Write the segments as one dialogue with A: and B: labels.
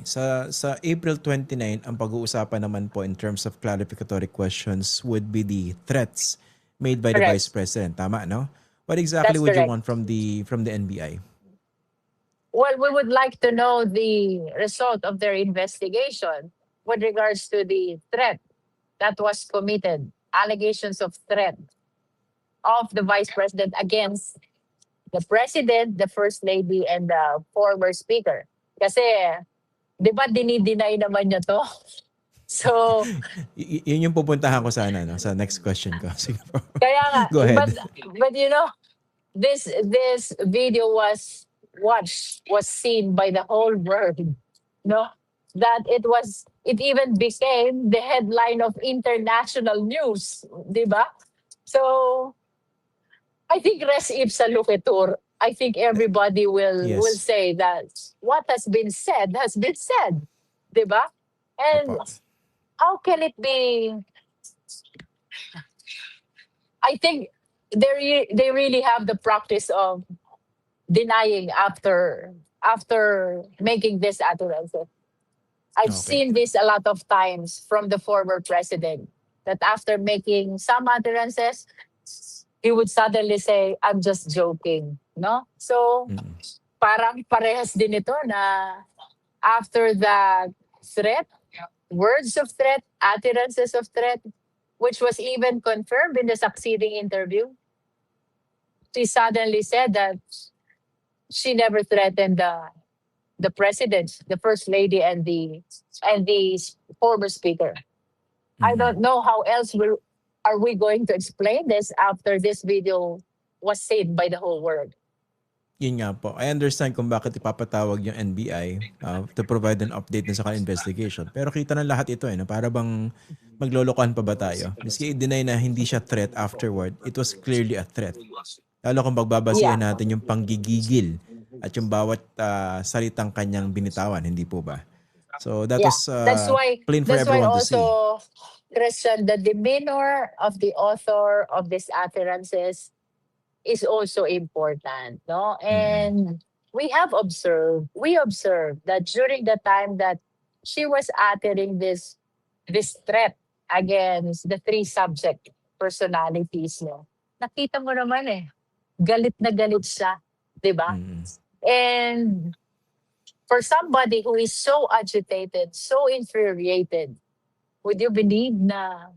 A: Sa April 29, ang pag-uusapan naman po in terms of clarificatory questions would be the threats made by the Vice
B: Correct.
A: President. Tama, no? What exactly
B: That's
A: would you
B: correct.
A: want from the NBI?
B: Well, we would like to know the result of their investigation with regards to the threat that was committed, allegations of threat of the Vice President against the President, the First Lady, and the former Speaker. Kasi, di ba dinideny naman niya to? So,
A: Yun yung pupuntahan ko sana, no? Sa next question ko. Sige po.
B: kaya nga,
A: Go ahead.
B: but you know, this video was watched, was seen by the whole world, no? That it even became the headline of international news, di ba? So, I think res ipsa loquitur. I think everybody will
A: Yes.
B: say that what has been said, di ba? And
A: Opo.
B: how can it be? I think they really have the practice of denying after making this utterance. I've
A: Okay.
B: seen this a lot of times from the former president that after making some utterances, he would suddenly say, "I'm just joking." No, so
A: Mm.
B: parang parehas din ito na after the threat, words of threat, utterances of threat, which was even confirmed in the succeeding interview, she suddenly said that she never threatened the president, the first lady, and the former speaker. I don't know how else are we going to explain this after this video was seen by the whole world.
A: Yun nga po. I understand kung bakit ipapatawag yung NBI to provide an update na sa kanilang investigation. Pero kita na lahat ito na para bang maglolokohan pa ba tayo? Miski i-deny na hindi siya threat afterward, it was clearly a threat. Lalo kung pagbabasihan natin yung panggigigil at yung bawat salitang kanyang binitawan, hindi po ba? So that was plain for everyone to see.
B: Also, Christian, the demeanor of the author of these utterances is also important, no? And we observed that during the time that she was uttering this threat against the three subject personalities, no? Nakita mo naman galit na galit siya, 'di ba? And for somebody who is so agitated, so infuriated, would you believe na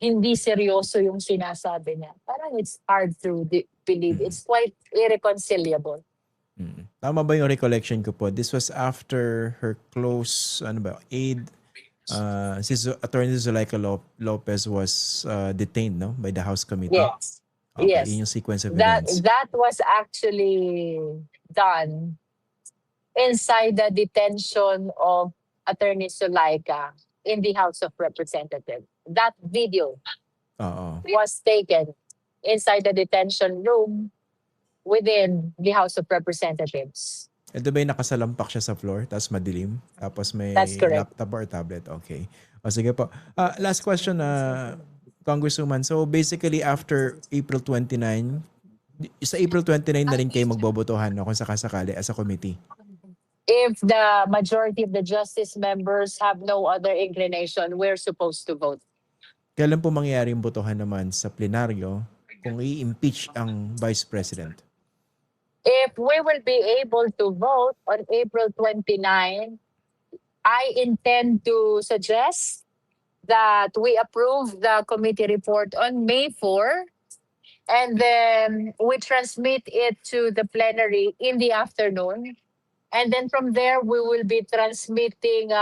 B: hindi seryoso yung sinasabi niya? Parang it's hard to believe. It's quite irreconcilable.
A: Tama ba yung recollection ko po? This was after her close aide, si Attorney Zuleika Lopez was detained, no, by the House Committee.
B: Yes.
A: Okay,
B: Yes.
A: yun yung sequence of events.
B: That was actually done inside the detention of Attorney Zuleika in the House of Representatives. That video was taken inside the detention room within the House of Representatives.
A: Ito ba yung nakasalampak siya sa floor, tapos madilim, tapos may laptop or tablet? Okay. O sige po. Last question, Congresswoman. So basically after April 29, sa April 29 na rin kayo magbobotohan, no, kung sakasakali as a committee?
B: If the majority of the justice members have no other inclination, we're supposed to vote.
A: Kailan po mangyayari yung botohan naman sa plenaryo kung i-impeach ang Vice President?
B: If we will be able to vote on April 29, I intend to suggest that we approve the committee report on May 4, and then we transmit it to the plenary in the afternoon. And then from there, we will be transmitting,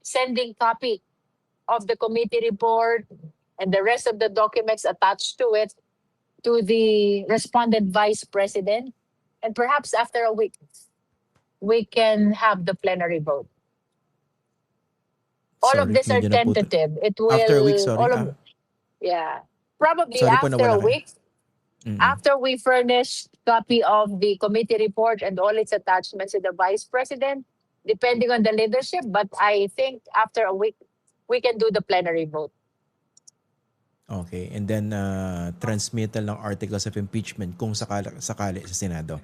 B: sending copy of the committee report and the rest of the documents attached to it to the respondent Vice President. And perhaps after a week, we can have the plenary vote. All of these are tentative. It will
A: after a week, sorry.
B: Probably after a week. After we furnish copy of the committee report and all its attachments to the Vice President, depending on the leadership, but I think after a week, we can do the plenary vote.
A: Okay, and then transmittal ng articles of impeachment kung sakali sa Senado.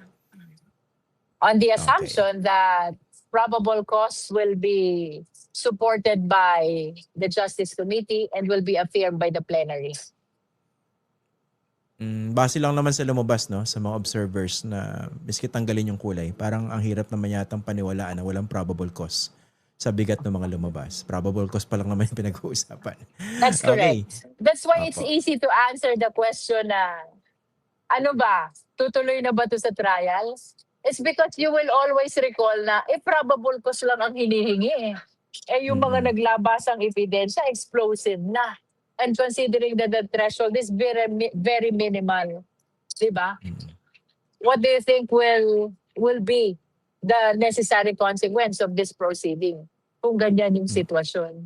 B: On the assumption that probable cause will be supported by the Justice Committee and will be affirmed by the plenary.
A: Base lang naman sa lumabas, no, sa mga observers na miski tanggalin yung kulay, parang ang hirap naman yatang paniwalaan na walang probable cause sa bigat ng mga lumabas. Probable cause pa lang naman yung pinag-uusapan.
B: That's
A: Okay.
B: correct. That's why it's
A: Apo.
B: easy to answer the question na, ano ba, tutuloy na ba to sa trial? It's because you will always recall na, probable cause lang ang hinihingi eh. Yung mga naglabasang ebidensya, explosive na. And considering that the threshold is very minimal. Diba? What do you think will be the necessary consequence of this proceeding kung ganyan yung sitwasyon?